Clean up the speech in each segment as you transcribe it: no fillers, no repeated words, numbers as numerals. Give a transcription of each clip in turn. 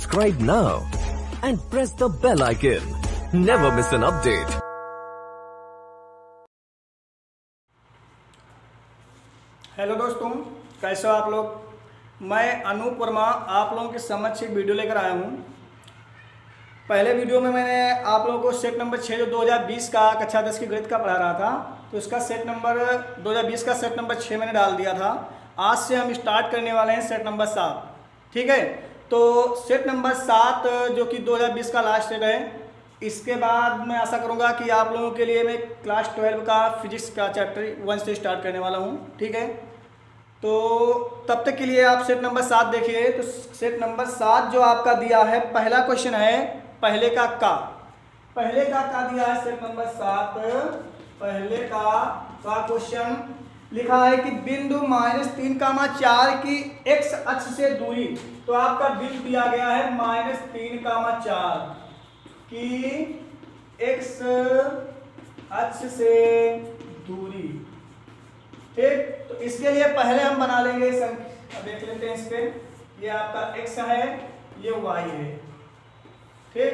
subscribe now and press the bell icon. Never miss an update. Hello दोस्तों, कैसे हो आप लोग। मैं अनूप वर्मा आप लोगों के समक्ष एक वीडियो लेकर आया हूँ। पहले वीडियो में मैंने आप लोगों को सेट नंबर 6 जो 2020 का कक्षा 10 की गणित का पढ़ा रहा था, तो इसका सेट नंबर 2020 का सेट नंबर 6 मैंने डाल दिया था। आज से हम स्टार्ट करने वाले हैं सेट नंबर 7। ठीक है, तो सेट नंबर 7 जो कि 2020 का लास्ट सेट है, इसके बाद मैं आशा करूंगा कि आप लोगों के लिए मैं क्लास 12 का फिजिक्स का चैप्टर 1 से स्टार्ट करने वाला हूं। ठीक है, तो तब तक के लिए आप सेट नंबर 7 देखिए। तो सेट नंबर 7 जो आपका दिया है, पहला क्वेश्चन है पहले का दिया है सेट नंबर 7। पहले का क्वेश्चन लिखा है कि बिंदु -3,4 की x अक्ष से दूरी। तो आपका बिंदु दिया गया है -3,4 की x अक्ष से दूरी। ठीक, तो इसके लिए पहले हम बना लेंगे देख लेते हैं। इस पे ये आपका x है, ये y है। ठीक,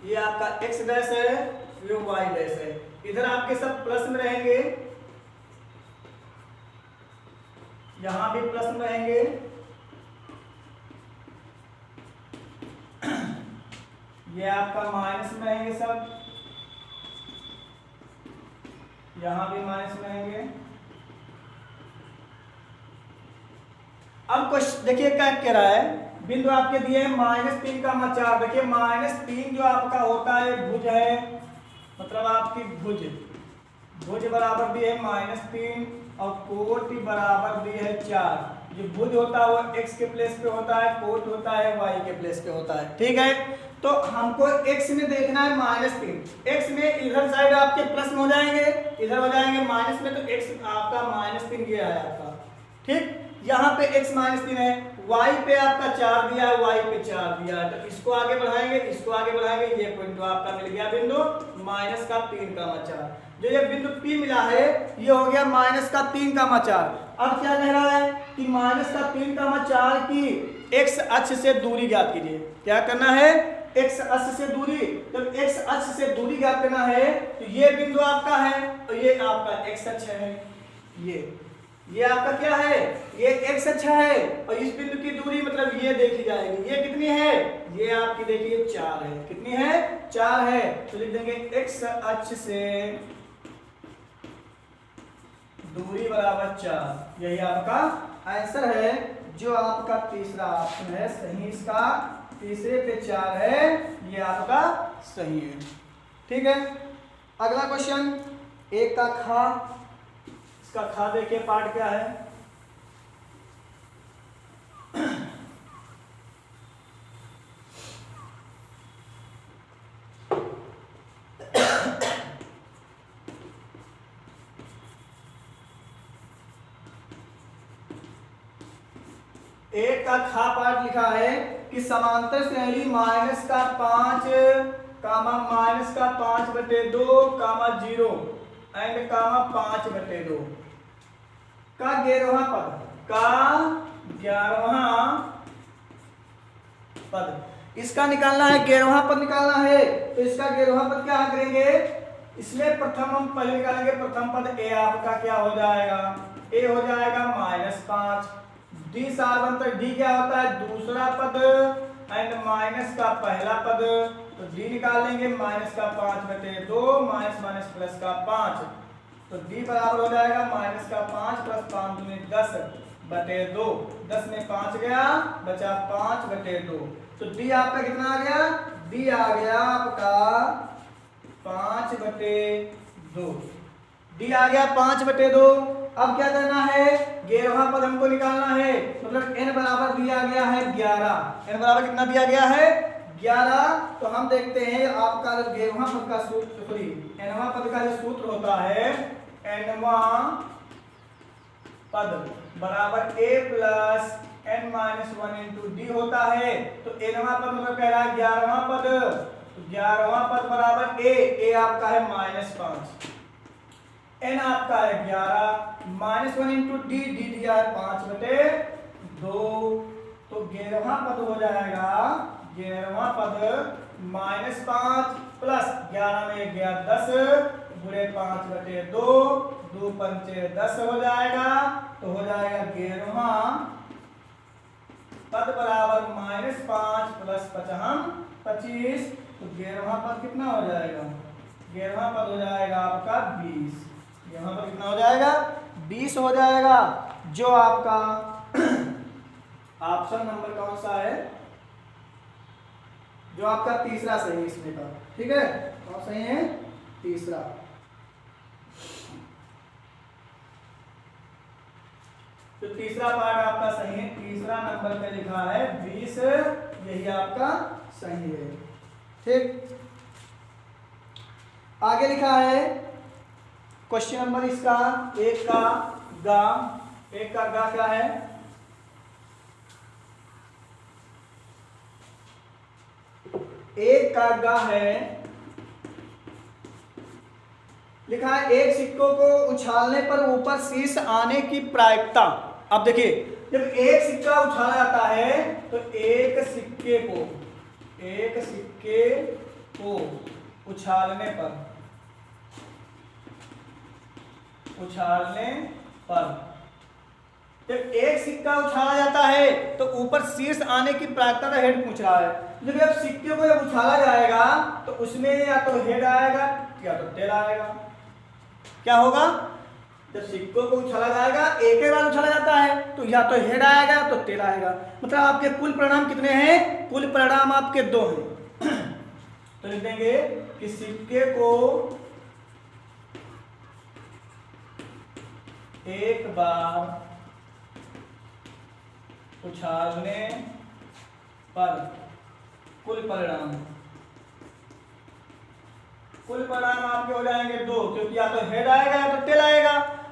ये आपका x डैश है, ये y डैश है। इधर आपके सब प्लस में रहेंगे, यहां भी प्लस में रहेंगे, ये आपका माइनस में रहेंगे सब, यहां भी माइनस में रहेंगे। अब क्वेश्चन देखिए क्या कह रहा है। बिंदु आपके दिए हैं -3,4। देखिए -3 जो आपका होता है भुज है, मतलब आपकी भुज बराबर दी है -3 और कोटि बराबर दी है 4। जो भुज होता है वो x के प्लेस पे होता है, कोट होता है y के प्लेस पे होता है। ठीक है, तो हमको x में देखना है -3। x में इधर साइड आपके प्लस में हो जाएंगे, इधर हो जाएंगे माइनस में, तो x आपका -3 गया है आपका। ठीक, यहाँ पे x -3 है, y पे आपका 4 दिया है, y पे 4 दिया है, तो इसको आगे बढ़ाएंगे, इसको आगे बढ़ाएंगे। ये पॉइंट आपका मिल गया बिंदु -3,4। जो ये बिंदु P मिला है, ये हो गया -3,4। अब क्या कह रहा है कि -3,4 की x अक्ष से दूरी ज्ञात कीजिए। क्या करना है, x अक्ष से दूरी। तो x अक्ष से दूरी ज्ञात करना है, तो ये बिंदु आपका है, तो ये आपका x अक्ष है। ये आपका क्या है, ये x अक्ष है, और इस बिंदु की दूरी मतलब ये देखी जाएगी। ये कितनी है, ये आपकी देखिए 4 है। कितनी है, 4 है। तो लिख देंगे x अक्ष से दूरी बराबर 4। यही आपका आंसर है, जो आपका तीसरा ऑप्शन है सही। इसका तीसरे पे 4 है, ये आपका सही है। ठीक है, अगला क्वेश्चन एक का खा। इसका खा देखिए पार्ट क्या है। एक का खा पार्ट लिखा है कि समांतर श्रेणी -5 -5/2 0 एंड 5/2 का 11वां पद। इसका निकालना है, 11वां पद निकालना है। तो इसका 11वां पद क्या करेंगे, इसमें प्रथम हम पहले निकालेंगे। प्रथम पद a आपका क्या हो जाएगा, a हो जाएगा -5। d सार्वंतर d क्या होता है, दूसरा पद, एंड माइनस का पहला पद। तो d निकाल लेंगे, -5/2 माइनस प्लस का 5। तो d बराबर हो जाएगा -5 + 5 दूनी 10/2। 10 में 5 गया, बचा 5/2। तो d आपका कितना आ गया, d आ गया आपका 5/2। d आ गया 5/2। अब क्या करना है, 11वां पद हमको निकालना है, मतलब n बराबर दिया गया है 11। n बराबर कितना दिया गया है, 11। तो हम देखते हैं आपका 11वां पद का सूत्र, nवां पद का जो सूत्र होता है, nवां पद बराबर a + n-1 × d होता है। तो nवां पद मतलब कह रहा है 11वां पद। तो 11वां पद बराबर a आपका है -5, n आपका है 11, -1 × d दिया है 5/2। तो तो 11वां पद हो जाएगा 11वां पद -5 प्लस 11 में गया 10 गुणे 5/2 2 पंचे 10 हो जाएगा। तो हो जाएगा 11वां पद बराबर -5 प्लस 25। तो 11वां पद कितना हो जाएगा? 11वां पद हो जाएगा आपका 20। 11वां पद कितना हो जाएगा? 20 हो जाएगा। जो आपका ऑप्शन नंबर कौन सा है? जो आपका तीसरा सही है इसमें का, ठीक है। कौन सही है? तीसरा। तो तीसरा पार्ट आपका सही है, तीसरा नंबर पे लिखा है 20, यही आपका सही है, ठीक। आगे लिखा है क्वेश्चन नंबर इसका एक का गा क्या है? एक का गा है, लिखा है एक सिक्कों को उछालने पर ऊपर शीर्ष आने की प्रायिकता। अब देखिए, जब एक सिक्का उछाला जाता है तो एक सिक्के को उछालने पर जब एक सिक्का उछाला जाता है तो ऊपर शीर्ष आने की प्रायिकता का हेड पूछ रहा है। जब अब सिक्के को जब उछाला जाएगा तो उसमें या तो हेड आएगा या तो टेल आएगा। क्या होगा? जब सिक्कों को उछाला जाएगा, एक ही बार उछाला जाता है तो या तो हेड आएगा या तो टेल आएगा। मतलब आपके कुल परिणाम कितने हैं? कुल परिणाम आपके 2 हैं। तो लिख देंगे कि सिक्के को एक बार उछालने पर कुल परिणाम आपके हो जाएंगे 2, क्योंकि या तो हेड आएगा या तो टेल आएगा।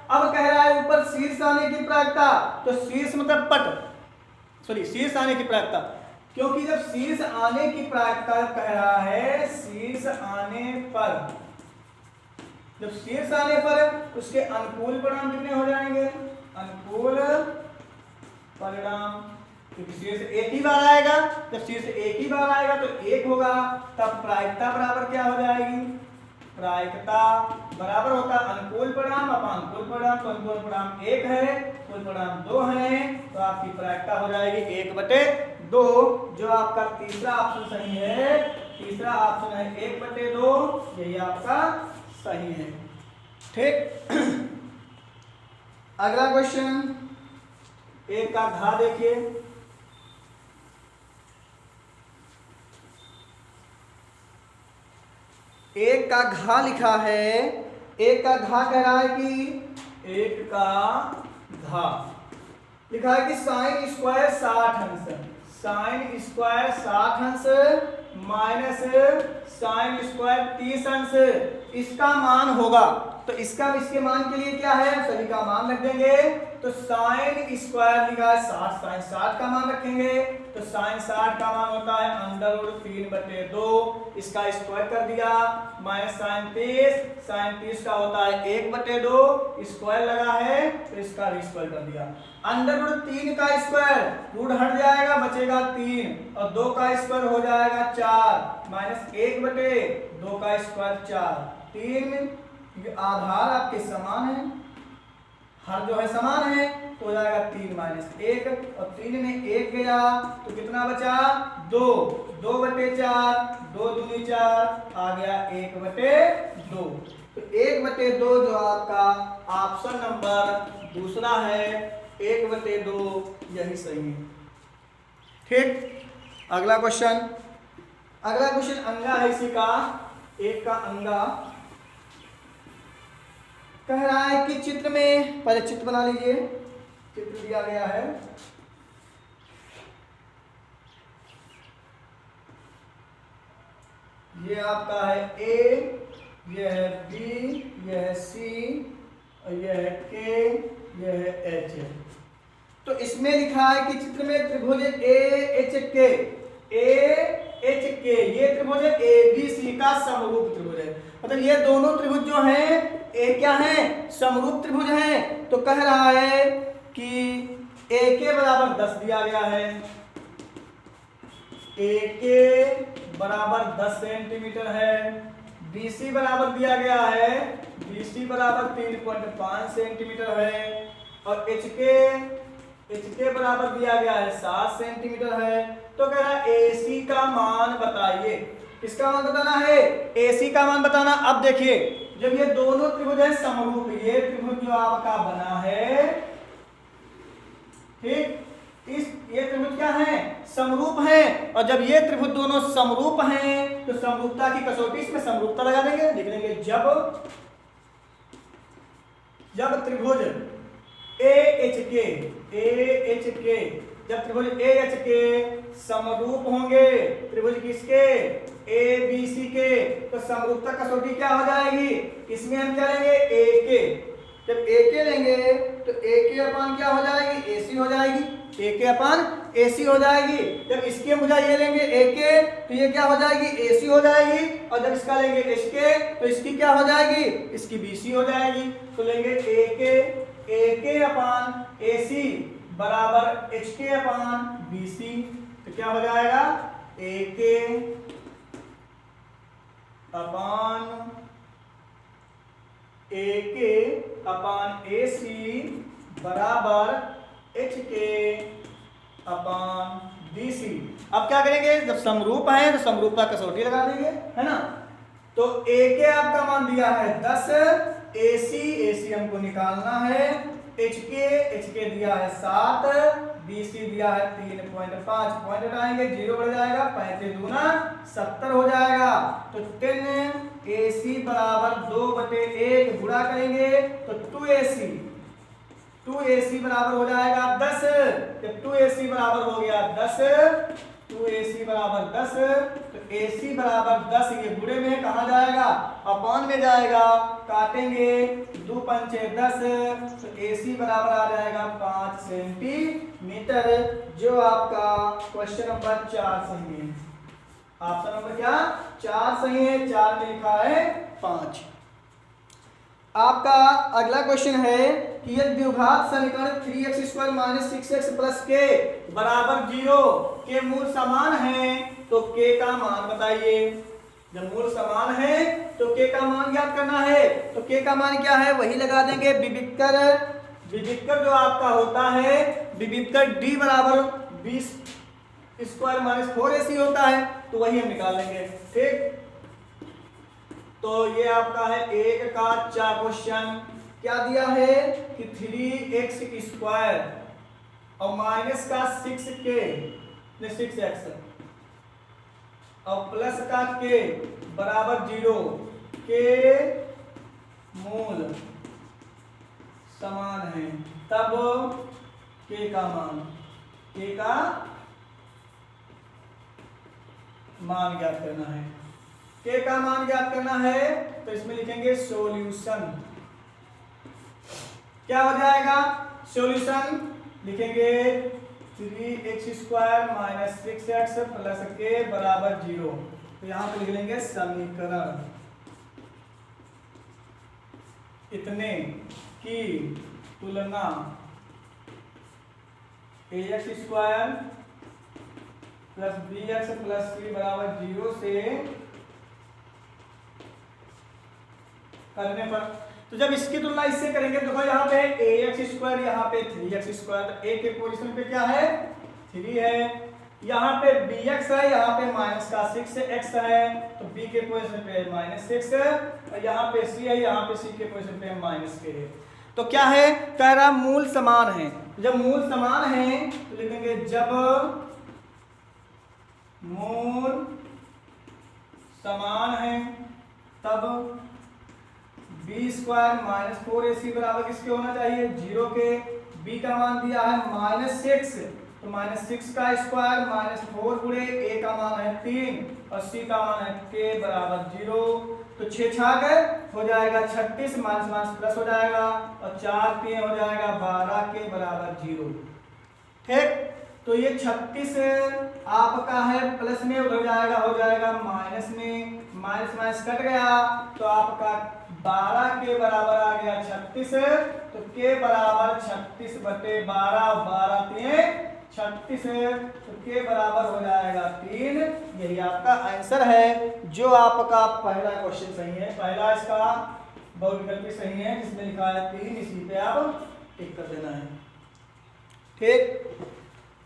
अब कह रहा है ऊपर शीर्ष आने की प्रायिकता, तो शीर्ष मतलब शीर्ष आने की प्रायिकता, क्योंकि जब शीर्ष आने की प्रायिकता कह रहा है शीर्ष आने पर, जब शीर्ष आने पर उसके अनुकूल परिणाम कितने हो जाएंगे? अनुकूल परिणाम, क्योंकि शीर्ष एक ही बार आएगा। जब शीर्ष एक ही बार आएगा तो 1 होगा, तब प्रायिकता बराबर क्या हो जाएगी? प्रायिकता बराबर होता अनुकूल परिणाम अपान कुल परिणाम। तो अनुकूल परिणाम 1 है, कुल परिणाम 2 है, तो आपकी प्रायिकता हो जाएगी 1/2। जो आपका तीसरा ऑप्शन सही है, तीसरा ऑप्शन है 1/2, यही आपका सही है, ठीक। अगला क्वेश्चन एक का घा देखिए। एक का घा लिखा है, एक का घा कह रहा है कि एक का घा लिखा है कि साइन स्क्वायर 60 अंश, साइन स्क्वायर 60 अंश माइनस साइन स्क्वायर 30 अंश, इसका मान होगा। तो इसके मान के लिए क्या है? सभी का मान रख देंगे। तो साइन स्क्वायर लिखा है 60, साइन 60 का मान रखेंगे। तो साइन 60 का मान होता है √3/2, इसका स्क्वायर कर दिया, माइनस साइन 30 का होता है 1/2, स्क्वायर लगा है तो इसका स्क्वायर कर दिया। √3 का स्क्वायर रूट हट जाएगा, बचेगा 3, और 2 का स्क्वायर हो जाएगा 4, माइनस 1/2 का स्क्वायर 4, 3 आधार आपके समान है, हर जो है समान है, तो हो जाएगा 3 - 1, और 3 में 1 गया तो कितना बचा? 2, 2/4, 2 दूनी 4, आ गया 1/2। तो 1/2 जो आपका ऑप्शन नंबर दूसरा है, 1/2 यही सही है, ठीक। अगला क्वेश्चन अंगा है इसी का, एक का अंगा कह रहा है कि चित्र में, पहले चित्र बना लीजिए, चित्र दिया गया है। ये आपका है ए, ये है बी, ये है सी, और ये है के, ये है एच। तो इसमें लिखा है कि चित्र में त्रिभुज AHK, ये त्रिभुज ABC का समरूप त्रिभुज है। मतलब ये दोनों त्रिभुज जो हैं क्या है? समरूप त्रिभुज हैं। तो कह रहा है कि AK बराबर 10 दिया गया है, ए के बराबर 10 सेंटीमीटर है, BC बराबर दिया गया है, BC बराबर 3.5 सेंटीमीटर है, और HK बराबर दिया गया है 7 सेंटीमीटर है। तो कह रहा है AC का मान बताइए। किसका मान बताना है? AC का मान बताना। अब देखिए, जब ये दोनों त्रिभुज है समरूप, ये त्रिभुज जो आपका बना है, ठीक, ये त्रिभुज क्या है? समरूप है। और जब ये त्रिभुज दोनों समरूप हैं तो समरूपता की कसौटी, इसमें समरूपता लगा देंगे, लिख लेंगे जब त्रिभुज AHK जब त्रिभुज AHK समरूप होंगे त्रिभुज किसके? ABC के, तो समरूपता कसौटी क्या हो जाएगी? इसमें हम क्या लेंगे? AK। जब AK लेंगे तो AK अपान क्या हो जाएगी? AC हो जाएगी। AK अपान AC हो जाएगी। जब इसके मुझे ये लेंगे AK तो ये क्या हो जाएगी? AC हो जाएगी। और जब इसका लेंगे HK तो इसकी क्या हो जाएगी? इसकी BC हो जाएगी। तो लेंगे AK अपान AC बराबर HK अपान BC। तो क्या हो जाएगा? AK अपान AC बराबर HK अपान BC। अब क्या करेंगे? जब समरूप है तो समरूपता कसौटी लगा देंगे, है ना। तो AK आपका मान दिया है 10, AC हमको निकालना है, HK दिया है 7, BC दिया है 3.5। पॉइंट हटाएंगे, 0 बढ़ जाएगा, 35 दूना 70 हो जाएगा। तो 10 AC बराबर 2/1 गुणा करेंगे तो 2AC बराबर हो जाएगा 10। जब 2AC बराबर हो गया 10, 2AC बराबर 10, तो AC बराबर 10, ये गुणे में कहाँ जाएगा? अपान में जाएगा। काटेंगे, 2 पंचे 10, तो AC बराबर आ जाएगा 5 सेंटीमीटर, जो आपका क्वेश्चन नंबर 4 सही है। ऑप्शन नंबर क्या? 4 सही है। 4 में लिखा है 5। आपका अगला क्वेश्चन है कि यदि द्विघात समीकरण 3x² - 6x + k बराबर 0 के मूल समान है तो k का मान बताइए। जब मूल समान है तो k का मान ज्ञात करना है। तो k का मान क्या है? वही लगा देंगे, विविक्तर जो आपका होता है, विविक्तर d बराबर 20² - 4ac होता है, तो वही हम निकाल लेंगे, ठीक। तो ये आपका है 1 का 4 क्वेश्चन। क्या दिया है कि 3x² और माइनस का 6x और प्लस का k बराबर 0 के मूल समान है, तब k का मान ज्ञात करना है। k का मान ज्ञात करना है तो इसमें लिखेंगे सॉल्यूशन। क्या हो जाएगा? सॉल्यूशन लिखेंगे 3x² - 6x + k बराबर 0। तो यहां पे लिख लेंगे समीकरण इतने की तुलना ax² + bx + c बराबर 0 से करने पर, तो जब इसकी तुलना इससे करेंगे, देखो यहाँ पे ax², यहाँ पे 3x², तो a के पोजीशन पे क्या है? 3 है। यहाँ पे bx है, यहाँ पे माइनस का 6x है, तो b के पोजीशन पे -6, और यहाँ पे c है, यहाँ पे c के पोजीशन पे -k है। तो क्या है? कह रहा मूल समान है। जब मूल समान है तो लिखेंगे जब मूल समान है तब b² - 4ac बराबर किसके होना चाहिए? 0 के। b का मान दिया है -6, तो -6 का स्क्वायर -4 गुणे a का मान है 3 और c का मान है k बराबर 0। तो 6 छाग हो जाएगा 36, माइनस प्लस हो जाएगा, और 4 3 हो जाएगा 12 के बराबर 0, ठीक। तो ये 36 आपका है प्लस में हो जाएगा माइनस में, माइनस कट गया तो आपका 12 के बराबर आ गया 36। तो के बराबर 36/12, 12 3 36 36 है तो के बराबर हो जाएगा 3। यही आपका आंसर है, जो आपका पहला क्वेश्चन सही है, पहला इसका बहुविकल्पी सही है जिसमें लिखा है 3, इसी पे आप टिक कर देना है। ठीक,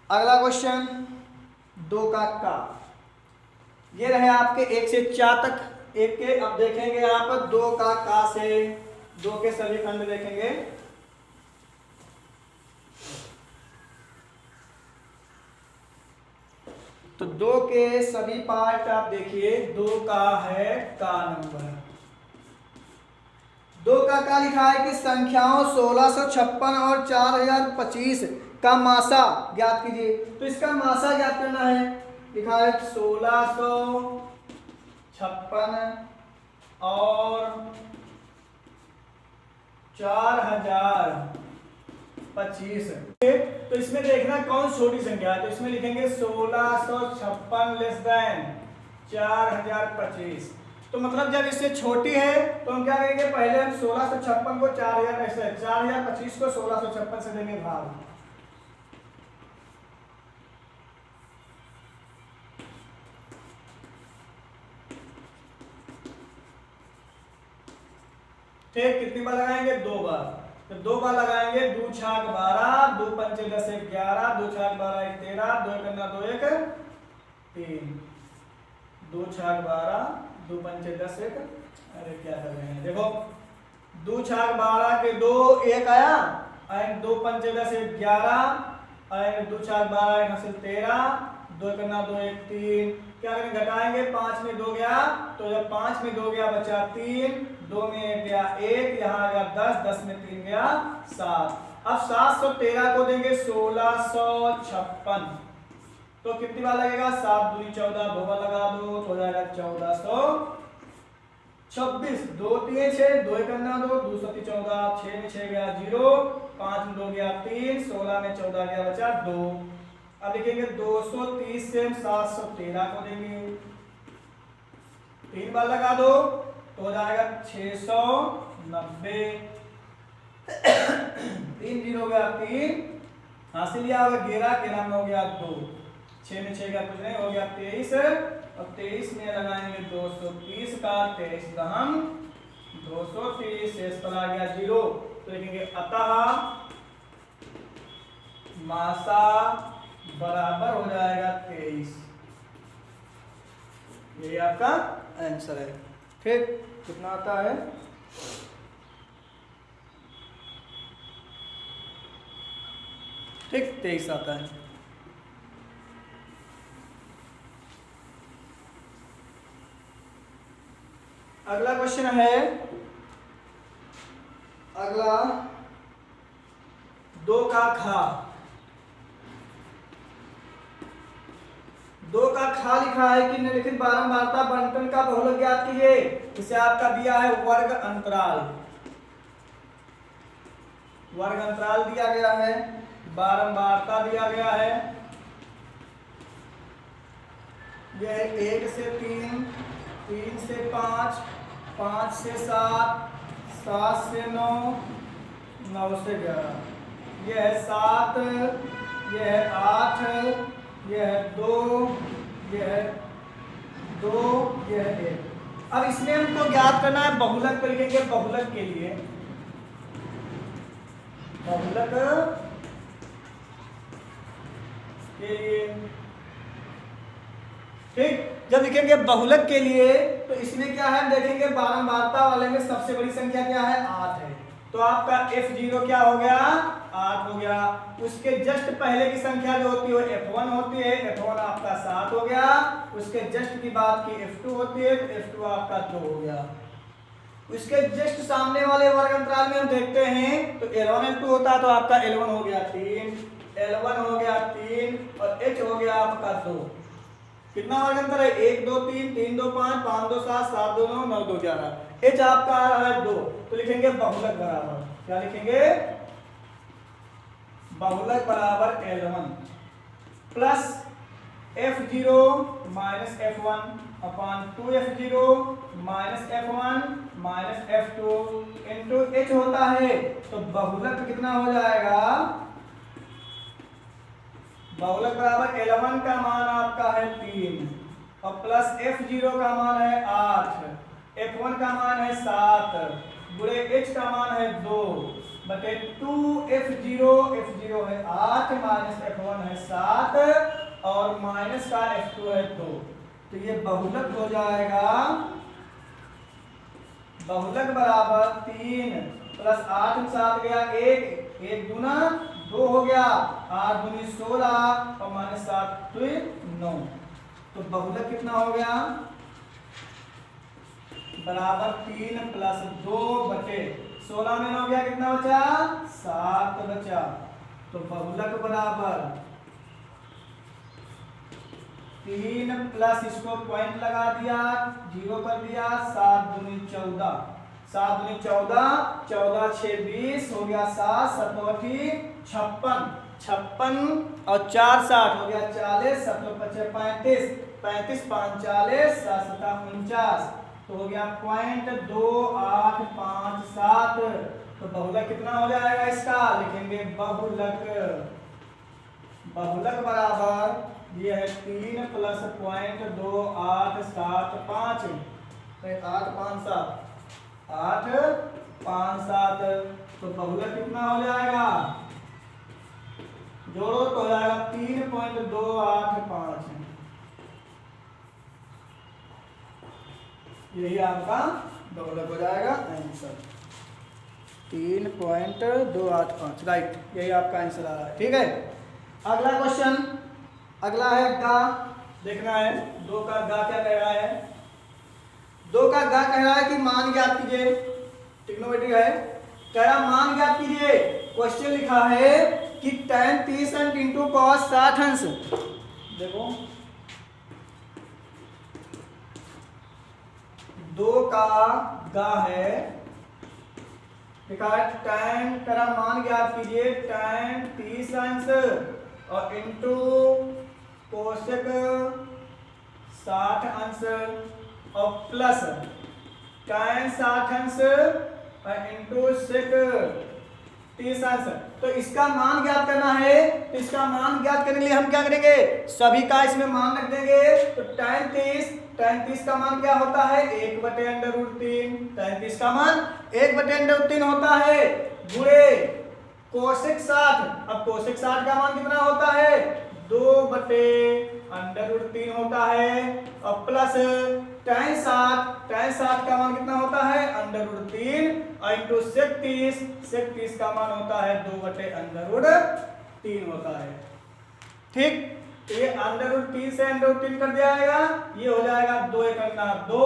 अगला क्वेश्चन 2 का ये रहे आपके 1 से 4 तक एक के। अब देखेंगे आप 2 का से 2 के सभी खंड देखेंगे। तो 2 के सभी पार्ट आप देखिए। 2 का है का नंबर, 2 का लिखा है कि संख्याओं 1656 और 4025 का मासा ज्ञात कीजिए। तो इसका मासा ज्ञात करना है, लिखा है 1656 और 4025। तो इसमें देखना कौन छोटी संख्या है, तो इसमें लिखेंगे 1656 लेस देन 4025। तो मतलब जब इससे छोटी है तो हम क्या करेंगे, पहले हम 1656 को 4025 को 1656 से देंगे भाग। ठीक, कितनी बार लगाएंगे, 2 बार। तो 2 बार लगाएंगे, 2 छाक 12, 2 पंचे 10 1 11, 2 छाक 12 1 13, 2 कन्ना 2 1 3, 2 छाक 12, 2 पंचे 10 1, अरे क्या कर रहे हैं, देखो 2 छाक 12 के 2 1 आया, एंड 2 पंचे 10 1 11, एंड 2 छाक 12 1 हासिल 13, 2 कन्ना 2 1 3। क्या करेंगे, घटाएंगे, 5 में 2 गया, तो जब 5 में 2 गया बचा 3, 2 में 1 गया 1, यहाँ आ गया 10, 10 में 3 गया 7। अब 713 को देंगे 1656, तो कितनी बार लगेगा, 7 दूनी 14, 2 बार लगा दो तो हो जाएगा 1426। 2 3 6, 2 करना 2, 2 7 14, 6 में 6 गया 0, 5 में 2 गया 3, 16 में 14 गया बचा 2। अब लिखेंगे 230 से 713 को देंगे, 3 बार लगा दो तो हो जाएगा 690। 3 0 हो गया 3, हासिल लिया होगा 11, 11 में हो गया 2, 6 में 6 का कुछ नहीं, हो गया 23। और 23 में लगाएंगे 230 का, 23 दहम 230, शेष पर आ गया 0। तो लिखेंगे अतः मासा बराबर हो जाएगा 23। यही आपका आंसर है। ठीक, कितना आता है, ठीक 23 आता है। अगला क्वेश्चन है, अगला 2 का खा। 2 का खा लिखा है कि निम्नलिखित बारंबारता बंटन का बहुलक ज्ञात कीजिए। इसे आपका दिया है वर्ग अंतराल, वर्ग अंतराल दिया गया है, बारंबारता दिया गया है, यह 1 से 3, 3 से 5, 5 से 7, 7 से 9, 9 से 11, यह है 7, यह है 8, यह है 2, यह है 2, यह है 1। अब इसमें हमको ज्ञात करना है बहुलक, तो लिखेंगे बहुलक के लिए, बहुलक के लिए। ठीक, जब लिखेंगे बहुलक के लिए तो इसमें क्या है, देखेंगे बारंबारता वाले में सबसे बड़ी संख्या क्या है, 8 है। तो आपका F0 क्या हो गया, 8 हो गया। उसके जस्ट पहले की संख्या जो होती है वो F1 होती है, F1 आपका 7 हो गया। उसके जस्ट की बात की F2 होती है, तो F2 आपका 2 हो गया। उसके जस्ट सामने वाले वर्ग अंतराल में हम देखते हैं तो L1 L2 होता है, तो आपका L1 हो गया 3, L1 हो गया 3 और H हो गया आपका 2। कितना वर्ग अंतर है, 1 2 3, 3 2 5, 5 2 7, 7 2 9, 9 2 11। H आपका आ रहा है 2, तो लिखेंगे बहुलक बराबर, क्या लिखेंगे, बहुलक बराबर L1 plus F0 minus F1 upon 2F0 minus F1 minus F2 into H होता है। तो बहुलक कितना हो जाएगा, बहुलक बराबर L1 का मान आपका है 3 और प्लस F0 का मान है 8, F1 का मान है 7 गुणे H का मान है 2 बटे 2 F0 है 8 माइनस F1 है 7 और माइनस का F2 है 2। तो ये बहुलक हो जाएगा, बहुलक बराबर 3 प्लस 8 में 7 गया 1 गुना 2 हो गया 8 दूनी 16 और माइनस 7 2 9। तो बहुलक कितना हो गया बराबर 3 प्लस 2 बटे 16 में 9 गया कितना बचा 7 बचा। तो बहुलक बराबर 3 प्लस इसको पॉइंट लगा दिया 0 कर दिया 7 दूनी 14 7 दूनी 14 14 6 20 हो गया 7 7 56 और 4 60 हो गया 40 7 5 35 35 5 40 7 7 49 तो हो गया 0.2857। तो बहुलक कितना हो जाएगा इसका लिखेंगे बहुलक, बहुलक बराबर ये है 3 प्लस 0.2875 8 5 7 तो बहुलक कितना हो जाएगा जोड़ो तो हो जाएगा 3.285। यही आपका बहुलक हो जाएगा आंसर 3.285 राइट, यही आपका आंसर आ रहा है। ठीक है, अगला क्वेश्चन, अगला है गा, देखना है 2 का गा क्या कह रहा है। 2 का गा कह रहा है कि मान ज्ञात कीजिए, ट्रिग्नोमेट्री है, कह रहा मान ज्ञात कीजिए। क्वेश्चन लिखा है कि tan 30 अंश इंटू cos 60 अंश। देखो 2 का गा है, लिखा है tan करा मान ज्ञात कीजिए tan 30 अंश और इंटू कोशक 60 अंश और प्लस tan 60 अंश और इंटू सेक 30 अंश। तो इसका मान ज्ञात करना है, तो इसका मान ज्ञात करने के लिए हम क्या करेंगे सभी का इसमें मान रख देंगे। तो tan 30 का मान क्या होता है 1/√3, tan 30 का मान 1/√3 होता है गुणे कोसेक 60। अब कोसेक 60 का मान कितना होता है 2/√3 होता है और प्लस tan 60 का मान कितना होता है √3 और इंटू सेक 30 का मान होता है 2/√3 होता है। ठीक, ये √3 से √3 कर दिया जाएगा, ये हो जाएगा 2 × 2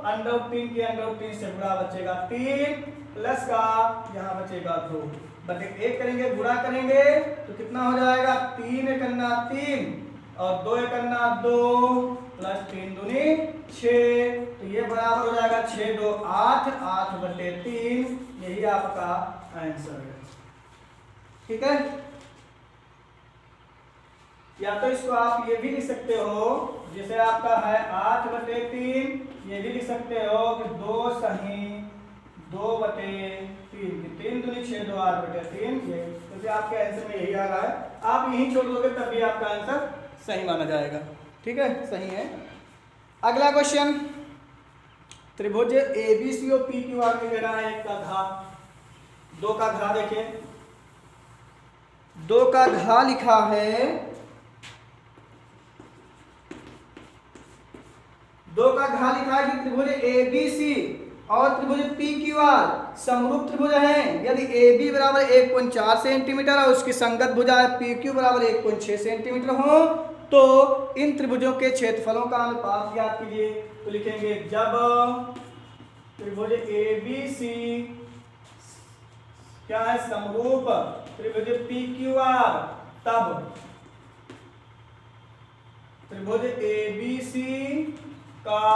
√3 के √3 से गुणा बचेगा 3 प्लस का यहाँ बचेगा 2 बटे 1 करेंगे गुणा करेंगे तो कितना हो जाएगा 3 × 3 और 2 × 2 प्लस 3 दूनी 6 तो ये बराबर हो जाएगा 6 2 8 8/3। यही आपका आंसर है। ठीक है, या तो इसको आप ये भी लिख सकते हो जैसे आपका है 8/3, ये भी लिख सकते हो कि 2 सही 2/3 3 दूनी 6 2 8/3। ये क्योंकि आपके आंसर में यही आ रहा है, आप यही छोड़ दोगे तब भी आपका आंसर सही माना जाएगा। ठीक है, सही है। अगला क्वेश्चन, त्रिभुज ABC और PQR में कह रहा है एक का घा, 2 का घा देखिए 2 का घा लिखा है 2 का घा लिखा है कि त्रिभुज ABC और त्रिभुज PQR समरूप त्रिभुज हैं। यदि AB बराबर 1.4 सेंटीमीटर और उसकी संगत भुजा PQ बराबर 1.6 सेंटीमीटर हो तो इन त्रिभुजों के क्षेत्रफलों का अनुपात ज्ञात कीजिए। तो लिखेंगे जब त्रिभुज ABC क्या है समरूप त्रिभुज PQR तब त्रिभुज ABC का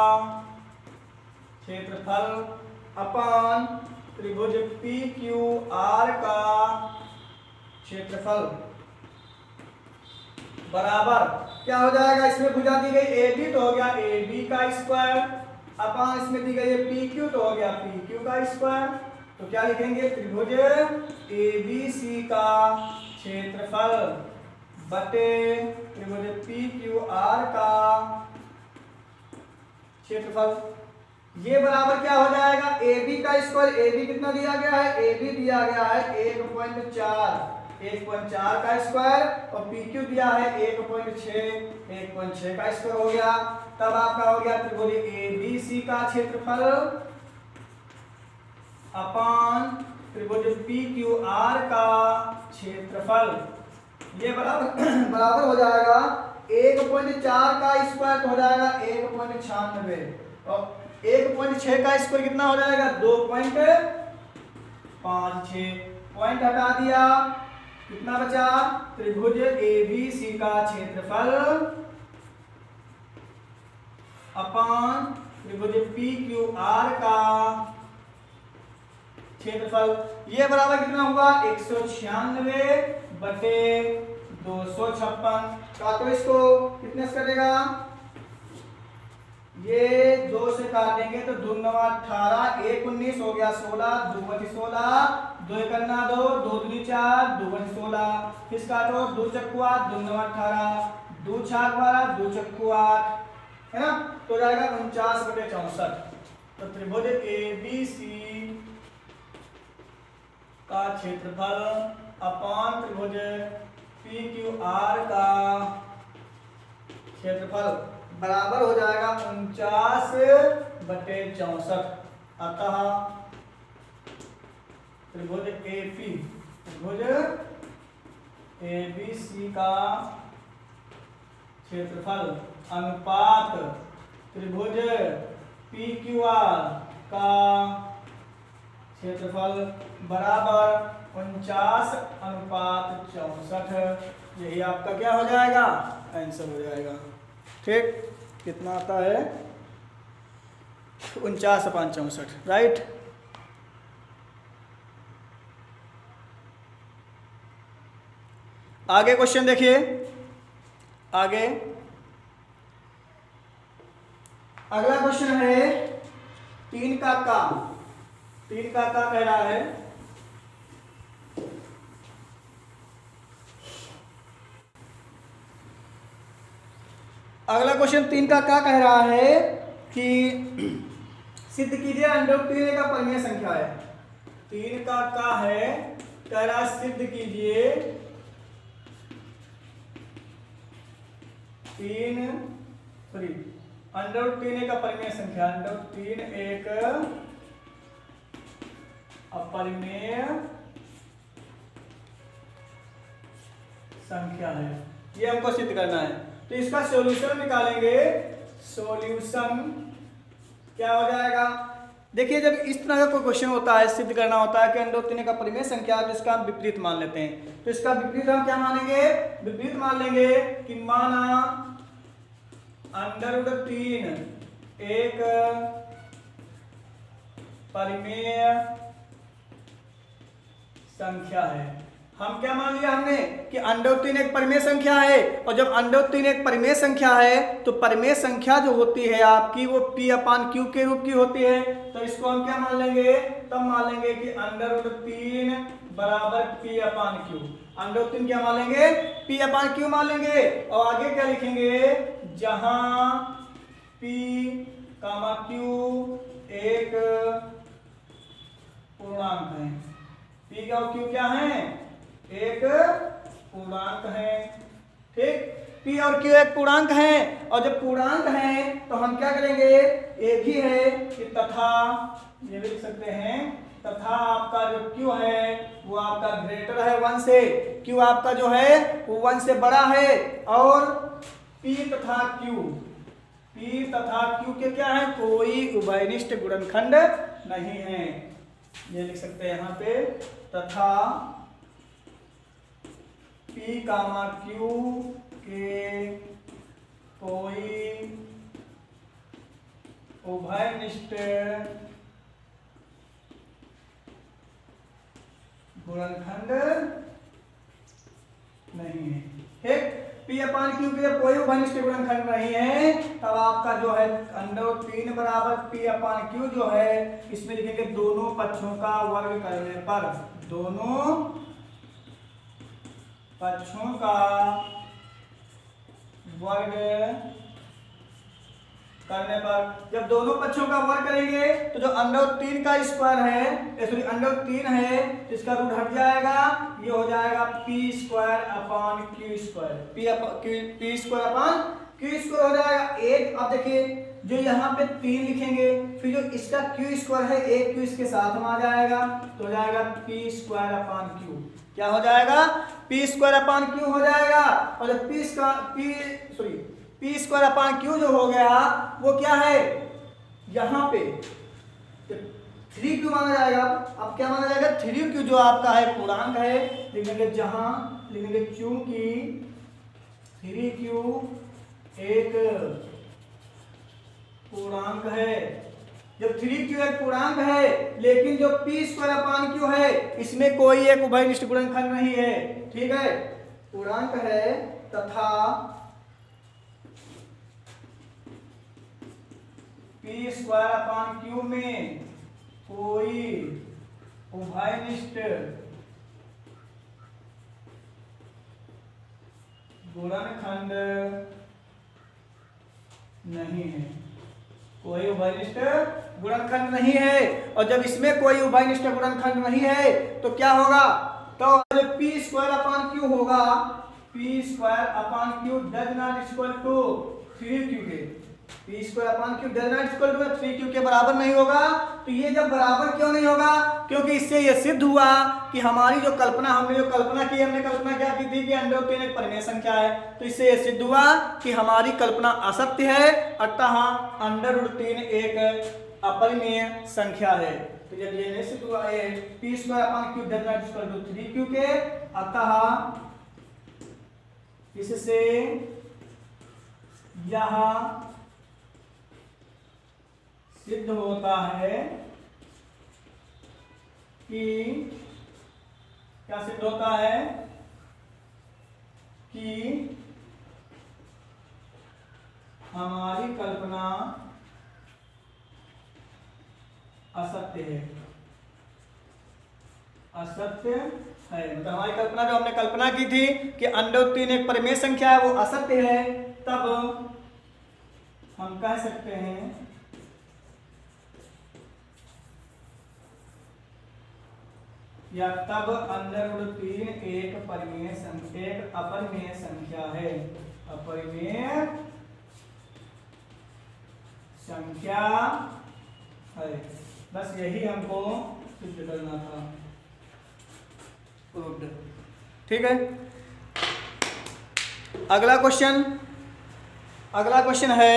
क्षेत्रफल अपान त्रिभुज PQR का क्षेत्रफल बराबर क्या हो जाएगा। इसमें भुजा दी गई AB तो हो गया AB का स्क्वायर अपान इसमें दी गई है PQ तो हो गया PQ का स्क्वायर। तो क्या लिखेंगे त्रिभुज ABC का क्षेत्रफल बटे त्रिभुज पी क्यू आर का क्षेत्रफल। ये बराबर क्या हो जाएगा, ए बी का स्क्वायर, ए बी कितना दिया गया है, ए बी दिया गया है 1.4 का स्क्वायर और पी क्यू दिया है 1.6 का स्क्वायर हो गया। तब आपका हो गया त्रिभुज ए बी सी का क्षेत्रफल अपॉन त्रिभुज पी क्यू आर का क्षेत्रफल। ये बराबर हो जाएगा 1.4 का स्क्वायर हो जाएगा 1.96 और 1.6 का स्क्वायर कितना हो जाएगा 2.56। पॉइंट हटा दिया, कितना बचा, त्रिभुज ए बी सी का क्षेत्रफल अपॉन त्रिभुज पी क्यू आर का क्षेत्रफल। ये बराबर कितना हुआ 196 बटे 256। काटो इसको, कितने से कटेगा, ये 2 से काटेंगे तो 2 9 18, 1 19 हो गया 16, 2 बटी 16, 2 करना 2, 2 दूनी 4, 2 बटी 16, फिर काटो 2 चक्कू 8, 2 9 18, 2 छाक 12, 2 चक्कू 8, है ना, तो जाएगा 49 बटे 64। तो त्रिभुज ए बी सी का क्षेत्रफल अपॉन त्रिभुज पी क्यू आर का क्षेत्रफल बराबर हो जाएगा 49 बटे 64। अतः त्रिभुज ए बी सी का क्षेत्रफल अनुपात त्रिभुज पी क्यू आर का क्षेत्रफल बराबर 49:64। यही आपका क्या हो जाएगा, आंसर हो जाएगा। ठीक, कितना आता है 49/64, राइट। आगे क्वेश्चन देखिए, आगे अगला क्वेश्चन है 3 का कह रहा है अगला क्वेश्चन 3 का क्या कह रहा है कि सिद्ध कीजिए √3 का परिमेय संख्या है। 3 का क्या है, कह रहा सिद्ध कीजिए √3 का परिमेय संख्या। √3 एक अपरिमेय संख्या है, ये हमको सिद्ध करना है। तो इसका सॉल्यूशन निकालेंगे। सॉल्यूशन क्या हो जाएगा, देखिए जब इस तरह का कोई क्वेश्चन होता है, सिद्ध करना होता है कि √3 का परिमेय संख्या है, तो इसका हम विपरीत मान लेते हैं। तो इसका विपरीत हम क्या मानेंगे, विपरीत मान लेंगे कि माना √3 एक परिमेय संख्या है। हम क्या मान लिया हमने कि √3 एक परिमेय संख्या है, और जब √3 एक परिमेय संख्या है तो परिमेय संख्या जो होती है आपकी वो P/Q के रूप की होती है। तो इसको हम क्या मान लेंगे, तब मान लेंगे कि √3 बराबर P/Q। √3 क्या मान लेंगे, P/Q मान लेंगे। और आगे क्या लिखेंगे, जहां P, Q एक पूर्णांक है। P और Q क्या है, एक पूर्णांक है। ठीक, P और Q एक पूर्णांक है, और जब पूर्णांक है तो हम क्या करेंगे, एक ही है कि तथा, ये लिख सकते हैं, तथा आपका जो Q है वो आपका ग्रेटर है 1 से, Q आपका जो है वो 1 से बड़ा है, और P तथा Q के क्या है, कोई उभयनिष्ठ गुणनखंड नहीं है। ये लिख सकते हैं यहाँ पे, तथा P, Q के कोई उभयनिष्ठ गुणनखंड नहीं है। ठीक, P/Q के कोई उभयनिष्ठ गुणनखंड नहीं है, तब आपका जो है √3 बराबर P/Q जो है, इसमें लिखेंगे दोनों पक्षों का वर्ग करने पर, दोनों पक्षों का वर्ग करने पर, जब दोनों पक्षों का वर्ग करेंगे तो जो √3 का स्क्वायर है, सॉरी √3 है, तो इसका रूट हट जाएगा, ये हो जाएगा p² हो जाएगा 1। अब देखिए जो यहाँ पे 3 लिखेंगे, फिर जो इसका q² है 1 q इसके साथ में आ जाएगा, तो हो जाएगा p²/q। क्या हो जाएगा? p²/q हो जाएगा। और जब p²/q जो हो गया वो क्या है, यहाँ पे 3q माना जाएगा। अब क्या माना जाएगा? 3q जो आपका है पूर्णांक है, लिखेंगे जहां लिखेंगे चूंकि 3q एक पूर्णांक है। जब 3q एक पूर्णांक है, लेकिन जो p²/q है इसमें कोई एक उभयनिष्ठ गुणनखंड नहीं है, ठीक है, पूर्णांक है तथा p²/q में कोई उभयनिष्ठ गुणनखंड नहीं है, कोई उभयनिष्ठ गुणनखंड नहीं है। और जब इसमें कोई उभयनिष्ठ गुणनखंड नहीं है तो क्या होगा? तो p²/q होगा, p²/q does not equal to 3q के, p²/q does not equal to 3q के बराबर नहीं होगा। तो ये जब बराबर क्यों नहीं होगा? क्योंकि इससे ये सिद्ध हुआ कि हमारी जो कल्पना हमने कल्पना क्या की थी कि √3 एक परिमेय संख्या है, तो इससे ये सिद्ध हुआ कि हमारी कल्पना असत्य है, अतः √3 एक अपरिमेय संख्या है। तो जब ये नहीं सिद्ध हुआ है p²/q does not equal to 3q के, अतः इससे यह सिद्ध होता है कि क्या सिद्ध होता है कि हमारी कल्पना असत्य है, मतलब हमारी कल्पना जो हमने कल्पना की थी कि √3 एक परिमेय संख्या है वो असत्य है। तब हम कह सकते हैं या तब √3 एक अपरिमेय संख्या है, अपरिमेय संख्या है। बस यही हमको सिद्ध करना था, ठीक है। अगला क्वेश्चन है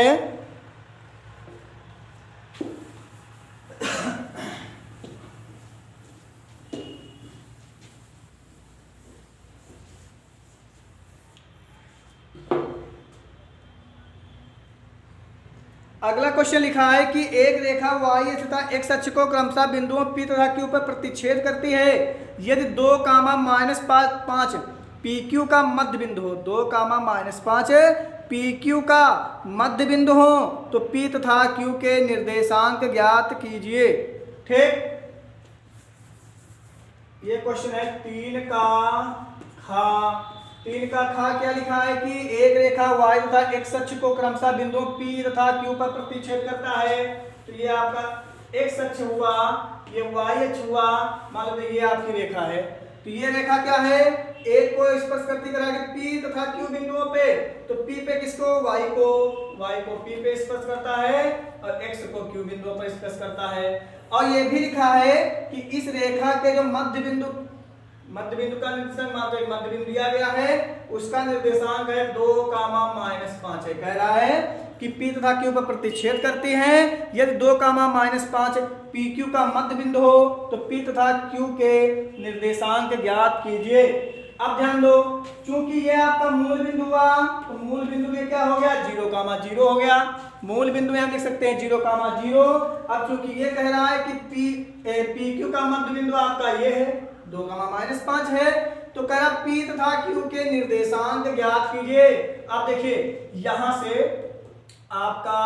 अगला क्वेश्चन लिखा है कि एक रेखा y तथा x अक्ष को क्रमशः बिंदुओं P तथा Q पर प्रतिच्छेद करती है। यदि 2,-5 PQ का मध्य बिंदु हो, 2,-5 PQ का मध्य बिंदु हो तो P तथा Q के निर्देशांक ज्ञात कीजिए। ठीक, ये क्वेश्चन है 3 का खा क्या लिखा है कि एक रेखा y तथा x अक्ष को क्रमशः बिंदुओं P तथा Q पर प्रतिच्छेद करता है। तो ये आपका x अक्ष हुआ, ये y अक्ष हुआ, मान लो ये आपकी रेखा है। तो ये रेखा क्या है? एक को स्पर्श करती कराके P तथा Q बिंदुओं पे, तो P पे किसको? y को P पे स्पर्श करता है और x को Q बिंदुओं पर स्पर्श करता है। और ये भी लिखा है कि इस रेखा के जो मध्य बिंदु का निर्देशांक मात्र एक मध्य बिंदु दिया गया है, उसका निर्देशांक है 2,-5 है। कह रहा है कि P तथा Q पर प्रतिच्छेद करते हैं। यदि 2,-5 PQ का मध्य बिंदु हो तो P तथा Q के निर्देशांक ज्ञात कीजिए। अब ध्यान दो, चूंकि ये आपका मूल बिंदु हुआ तो मूल बिंदु में क्या हो गया? 0,0 हो गया। मूल बिंदु में हम लिख सकते हैं 0,0। अब चूंकि ये कह रहा है कि PQ का मध्य बिंदु आपका ये है, 2,-5 है, तो कह रहा P तथा Q के निर्देशांक ज्ञात कीजिए। अब देखिए यहां से आपका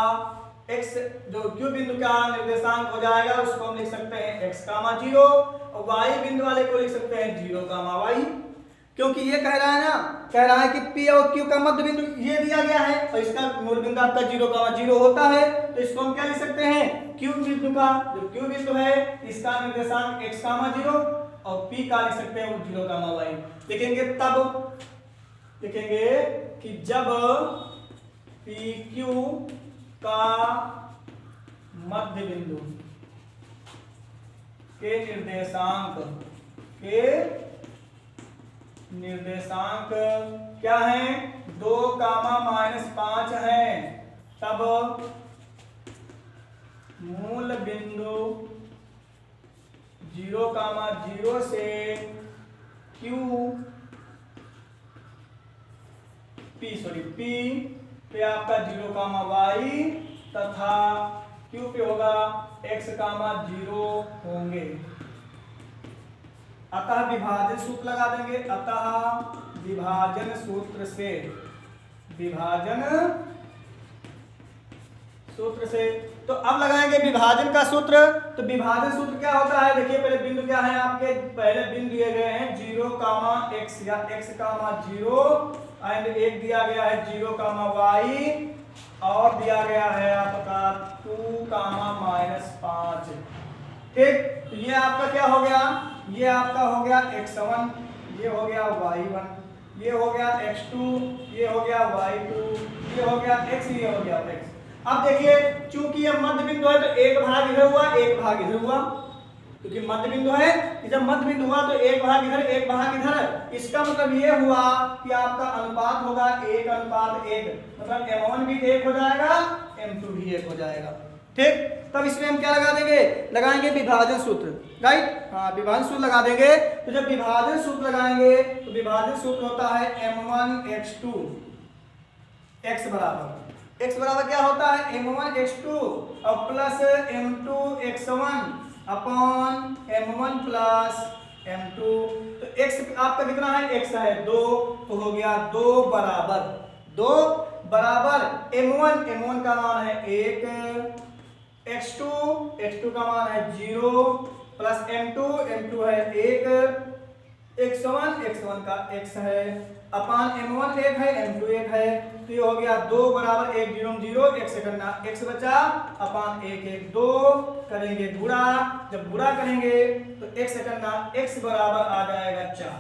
x जो Q बिंदु का निर्देशांक हो जाएगा उसको हम लिख सकते हैं x, 0 और y बिंदु वाले को लिख सकते हैं 0, y। क्योंकि ये कह रहा है ना, कह रहा है कि P और Q का मध्य बिंदु ये दिया गया है और इसका मूल बिंदु आपका 0,0 होता है, तो इसको हम क्या लिख सकते हैं, Q बिंदु का जो Q बिंदु है इसका निर्देशांक x, 0 और P का लिख सकते हैं 0, लिखेंगे तब, लिखेंगे कि जब PQ का मध्य बिंदु के निर्देशांक क्या है, 2, -5 है, तब मूल बिंदु 0, से P पे आपका 0, तथा Q पे होगा x, 0 होंगे। अतः विभाजन सूत्र लगा देंगे, अतः विभाजन सूत्र से तो अब लगाएंगे विभाजन का सूत्र। तो विभाजन सूत्र क्या होता है, देखिए पहले बिंदु क्या है आपके, पहले बिंदु दिए गए हैं 0, x या x, 0 एंड एक दिया गया है 0, y और दिया गया है आपका 2, -5। ठीक, तो ये आपका क्या हो गया, ये आपका हो गया x1, ये हो गया y1, ये हो गया x2, ये हो गया y2, ये हो गया x, ये हो गया x। अब देखिए चूंकि ये मध्य बिंदु है तो एक भाग इधर हुआ, एक भाग इधर हुआ, क्योंकि मध्य बिंदु है, जब मध्य बिंदु हुआ तो एक भाग इधर, एक भाग इधर। इसका मतलब ये हुआ कि आपका अनुपात होगा 1:1, मतलब M1 भी 1 हो जाएगा, M2 भी 1 हो जाएगा। ठीक, तब इसमें हम क्या लगा देंगे, लगाएंगे विभाजन सूत्र, राइट, हाँ विभाजन सूत्र लगा देंगे। तो जब विभाजन सूत्र लगाएंगे तो विभाजन सूत्र होता है M1x2 x बराबर क्या होता है, M1x2 और plus M2x1 upon M1 plus M2। तो x आपका कितना है, x है 2, तो हो गया 2 बराबर M1 का मान है 1, x2 का मान है 0 प्लस M2 है 1, x1 का x है अपान M1 1 है, M2 1 है, तो ये हो गया 2 बराबर 1, 0 x से करना x बचा अपान 1 2 करेंगे गुणा, जब गुणा करेंगे तो x से करना x बराबर आ जाएगा 4,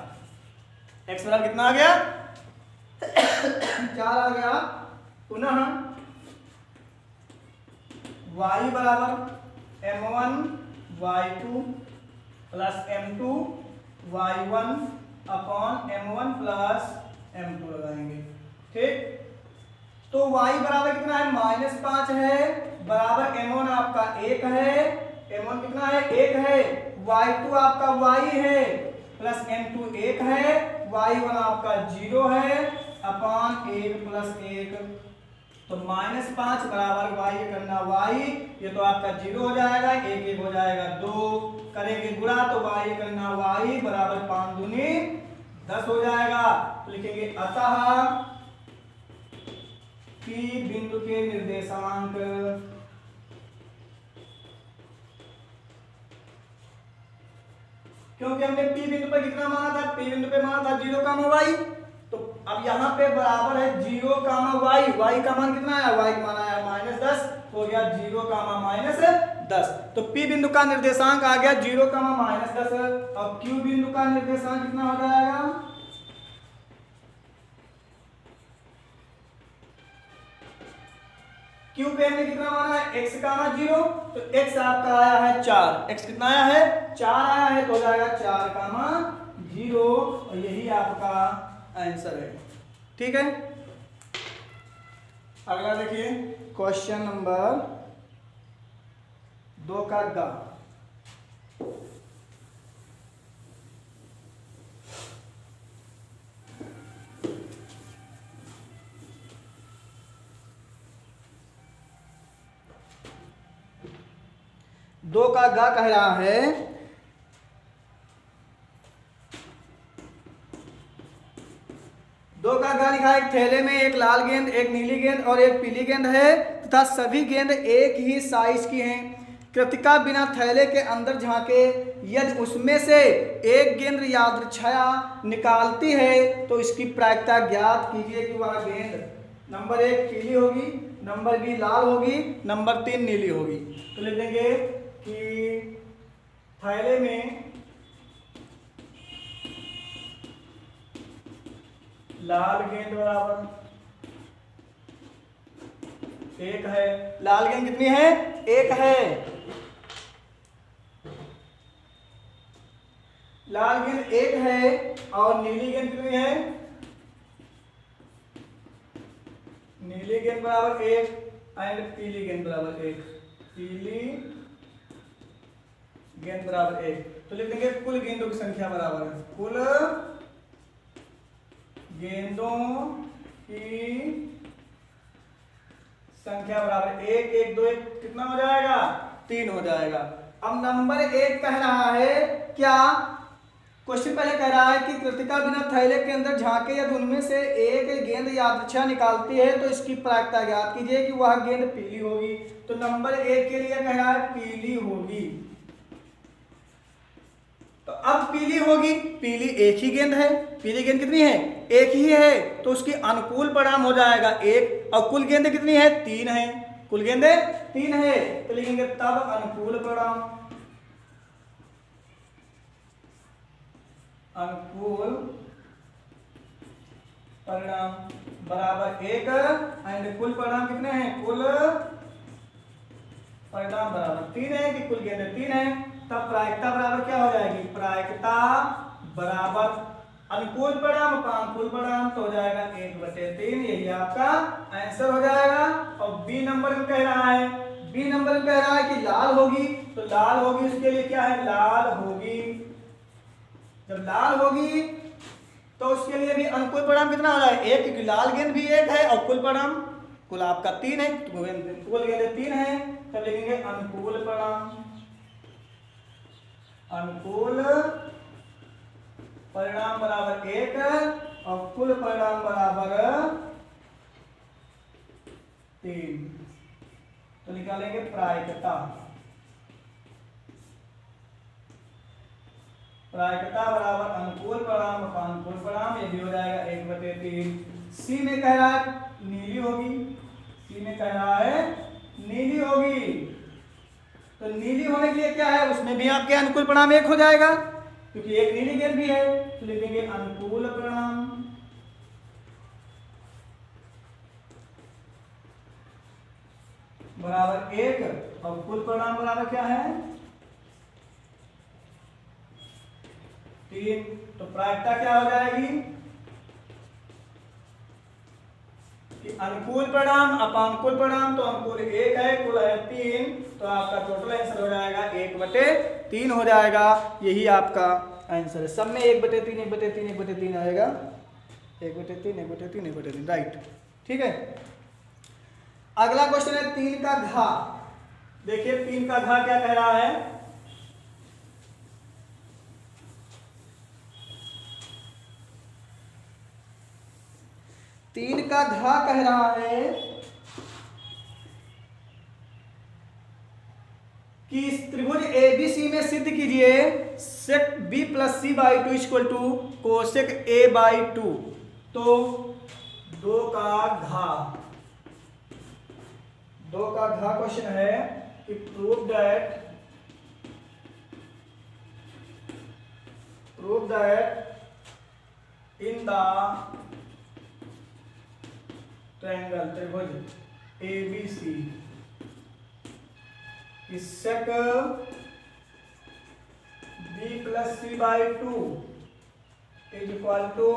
x बराबर कितना आ गया 4 आ गया। पुनः y बराबर M1 y2 plus M2 y1 upon M1 plus M2 लगाएंगे। ठीक, तो y बराबर कितना है -5 है, बराबर M1 आपका 1 है, M1 कितना है 1 है, y2 आपका y है प्लस M2 1 है, y1 आपका 0 है अपॉन 1 प्लस 1, तो -5 बराबर y करना y, ये तो आपका 0 हो जाएगा, 1 हो जाएगा 2 करेंगे गुणा, तो y करना y बराबर 5 दूनी 10 हो जाएगा। तो लिखेंगे अतः P बिंदु के निर्देशांक क्योंकि हमने P बिंदु पर कितना माना था, P बिंदु पे माना था 0, y, तो अब यहाँ पे बराबर है 0, y का मान कितना है, y का मान आया -10, हो गया 0, -10। तो P बिंदु का निर्देशांक आ गया 0, -10 और Q बिंदु का निर्देशांक कितना हो जाएगा, Q पे हमने कितना माना है x, 0, तो x आपका आया है 4, x कितना आया है 4 आया है, तो हो जाएगा 4, 0 और यही आपका आंसर है। ठीक है, अगला देखिए क्वेश्चन नंबर 2 का ग। दो का ग कह रहा है दो का ग लिखा है, एक थैले में एक लाल गेंद, एक नीली गेंद और एक पीली गेंद है तथा सभी गेंद एक ही साइज की हैं। कृतिका बिना थैले के अंदर झांके यदि उसमें से एक गेंद यादृच्छया निकालती है तो इसकी प्रायिकता ज्ञात कीजिए कि वह गेंद नंबर 1 पीली होगी, नंबर 2 लाल होगी, नंबर 3 नीली होगी। तो लिख देंगे कि थैले में लाल गेंद बराबर 1 है। लाल गेंद कितनी है? 1 है। लाल गेंद 1 है और नीली गेंद कितनी है? नीली गेंद बराबर 1 एंड पीली गेंद बराबर 1। पीली गेंद बराबर 1। तो लिख देंगे कुल गेंदों की संख्या बराबर है, कुल गेंदों की संख्या बराबर 1 1 2 1 कितना हो जाएगा? 3 हो जाएगा। अब नंबर 1 कह रहा है क्या? क्वेश्चन पहले कह रहा है कि कृतिका बिना थैले के अंदर झांके यदि उनमें से एक गेंद यादृच्छा निकालती है तो इसकी प्रायिकता ज्ञात कीजिए कि वह गेंद पीली होगी। तो नंबर 1 के लिए कह रहा है पीली होगी। तो अब पीली होगी, पीली एक ही गेंद है, पीली गेंद कितनी है? एक ही है, तो उसकी अनुकूल परिणाम हो जाएगा 1। और कुल गेंदें कितनी है? 3 है। कुल गेंदें 3 है, तो लिखेंगे तब अनुकूल परिणाम, अनुकूल परिणाम बराबर 1 एंड कुल परिणाम कितने हैं? कुल परिणाम बराबर 3 है कि कुल गेंदें 3 है। तब प्रायिकता बराबर क्या हो जाएगी? प्रायिकता बराबर अनुकूल परिणाम अनुकूल परिणाम तो हो जाएगा 1/3। यही आपका आंसर हो जाएगा। और बी नंबर में कह रहा है, बी नंबर में कह रहा है कि लाल होगी, तो लाल होगी उसके लिए क्या है? लाल होगी। जब लाल होगी तो उसके लिए भी अनुकूल परिणाम कितना हो जाएगा? 1, क्योंकि लाल गेंद भी 1 है और कुल परिणाम कुल आपका 3 है, कुल गेंदें 3 है। तब लिखेंगे अनुकूल परिणाम, अनुकूल परिणाम बराबर 1 और कुल परिणाम बराबर 3। तो निकालेंगे प्रायिकता, प्रायिकता बराबर अनुकूल परिणाम अनुकूल परिणाम, ये भी हो जाएगा 1/3। सी में कह रहा है नीली होगी, सी में कह रहा है नीली होगी। तो नीली होने के लिए क्या है? उसमें भी आपके अनुकूल परिणाम 1 हो जाएगा, क्योंकि एक नीली गेंद भी है। तो लिखेंगे अनुकूल परिणाम बराबर 1 और कुल परिणाम बराबर क्या है? 3। तो प्रायिकता क्या हो जाएगी कि अनुकूल परिणाम अपानुकूल परिणाम, तो अनुकूल 1 है, कुल है 3, तो आपका टोटल आंसर हो जाएगा 1/3 हो जाएगा। यही आपका आंसर है। सब में 1/3 1/3 1/3 आएगा, 1/3 1/3 1/3, राइट। ठीक है। अगला क्वेश्चन है 3 का घा। देखिए 3 का घा क्या कह रहा है? तीन का घा कह रहा है कि इस त्रिभुज एबीसी में सिद्ध कीजिए sec B plus C by 2 equal to cosec A by 2। तो 2 का घा क्वेश्चन है कि prove that in the triangle त्रिभुज ABC sec B plus C by 2 is equal to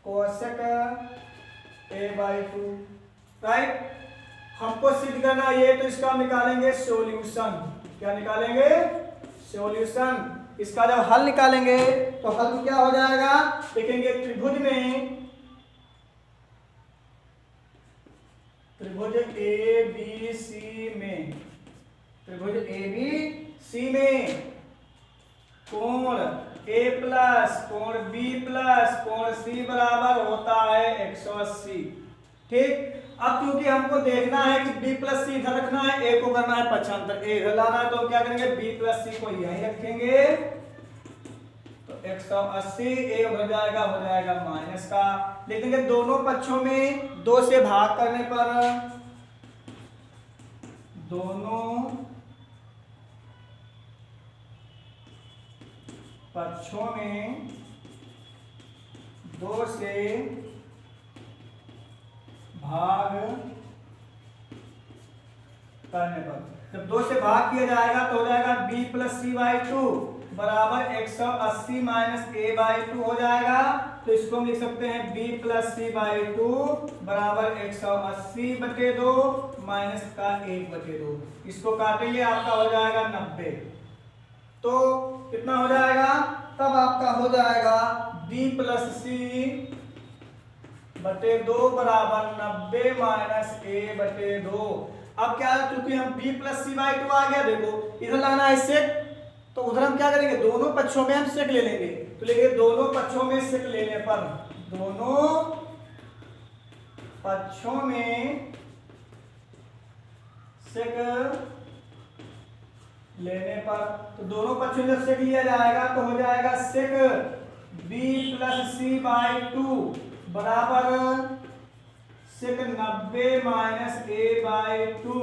cosec A by 2, right. हमको सिद्ध करना ये, तो इसका हम निकालेंगे सॉल्यूशन। क्या निकालेंगे? सॉल्यूशन। इसका जब हल निकालेंगे तो हल क्या हो जाएगा? देखेंगे त्रिभुज ए बी सी में, त्रिभुज ए बी सी में कोण ए प्लस कोण बी प्लस कोण सी बराबर होता है 180। ठीक। अब क्योंकि हमको देखना है कि b प्लस सी इधर रखना है, a को करना है पक्षांतर, a इधर लाना है, तो हम क्या करेंगे b प्लस सी को यहीं रखेंगे, तो 180 a उधर जाएगा, हो जाएगा माइनस का, लिखेंगे दोनों पक्षों में 2 से भाग करने पर, दोनों पक्षों में 2 से भाग करने पर, जब 2 से भाग किया जाएगा तो हो जाएगा b प्लस सी बाई 2 बराबर 180 माइनस a बाई 2 हो जाएगा, तो इसको हम लिख सकते हैं b प्लस सी बाई 2 बराबर 180 बटे 2 माइनस का 1 बटे 2, इसको काटेंगे आपका हो जाएगा 90, तो कितना हो जाएगा, तब आपका हो जाएगा b प्लस सी बटे 2 बराबर 90 माइनस a बटे 2। अब क्या है, चूंकि हम b प्लस सी बाई 2 आ गया, देखो इधर लाना है सेक, तो उधर हम क्या करेंगे दोनों पक्षों में हम सेक ले लेंगे, तो लेंगे दोनों पक्षों में सेक लेने पर, दोनों पक्षों में सेक लेने पर, तो दोनों पक्षों में जब सेक लिया जाएगा तो हो जाएगा सेक b प्लस सी बाई 2 बराबर सेक 90 माइनस a बाई 2,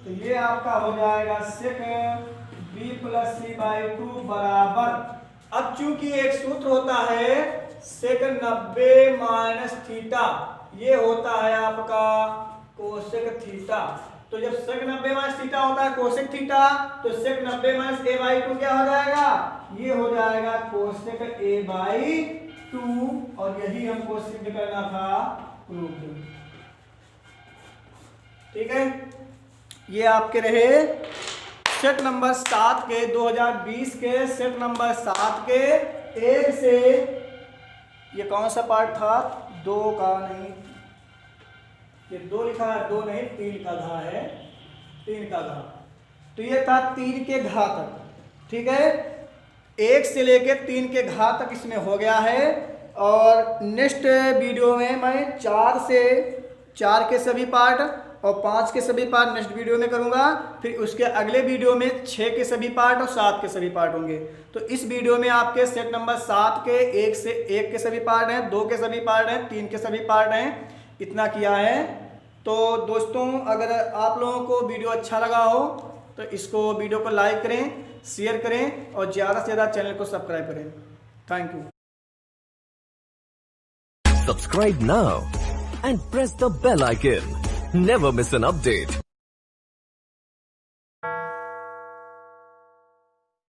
तो ये आपका हो जाएगा सेक b प्लस सी बाई 2 बराबर, अब चूंकि एक सूत्र होता है सेक 90 माइनस थीटा, ये होता है आपका कोसेक थीटा, तो जब सेक 90 माइनस थीटा होता है कोसेक थीटा, तो सेक 90 माइनस a बाई 2 क्या हो जाएगा, ये हो जाएगा कोसेक a बाई 2, और यही हमको सिद्ध करना था प्रूफ। ठीक है, ये आपके रहे सेट नंबर 7 के 2020 के सेट नंबर 7 के 1 से, ये कौन सा पार्ट था, 2 का नहीं, ये 2 लिखा है, 2 नहीं 3 का घा है, 3 का घा, तो ये था 3 के घा तक। ठीक है, 1 से लेके 3 के घा तक इसमें हो गया है, और नेक्स्ट वीडियो में मैं 4 के सभी पार्ट और 5 के सभी पार्ट नेक्स्ट वीडियो में करूंगा, फिर उसके अगले वीडियो में 6 के सभी पार्ट और 7 के सभी पार्ट होंगे। तो इस वीडियो में आपके सेट नंबर 7 के 1 के सभी पार्ट हैं, 2 के सभी पार्ट हैं, 3 के सभी पार्ट हैं, इतना किया है। तो दोस्तों अगर आप लोगों को वीडियो अच्छा लगा हो तो इसको वीडियो को लाइक करें, शेयर करें और ज़्यादा से ज़्यादा चैनल को सब्सक्राइब करें। Thank you. Subscribe now and press the bell icon. Never miss an update.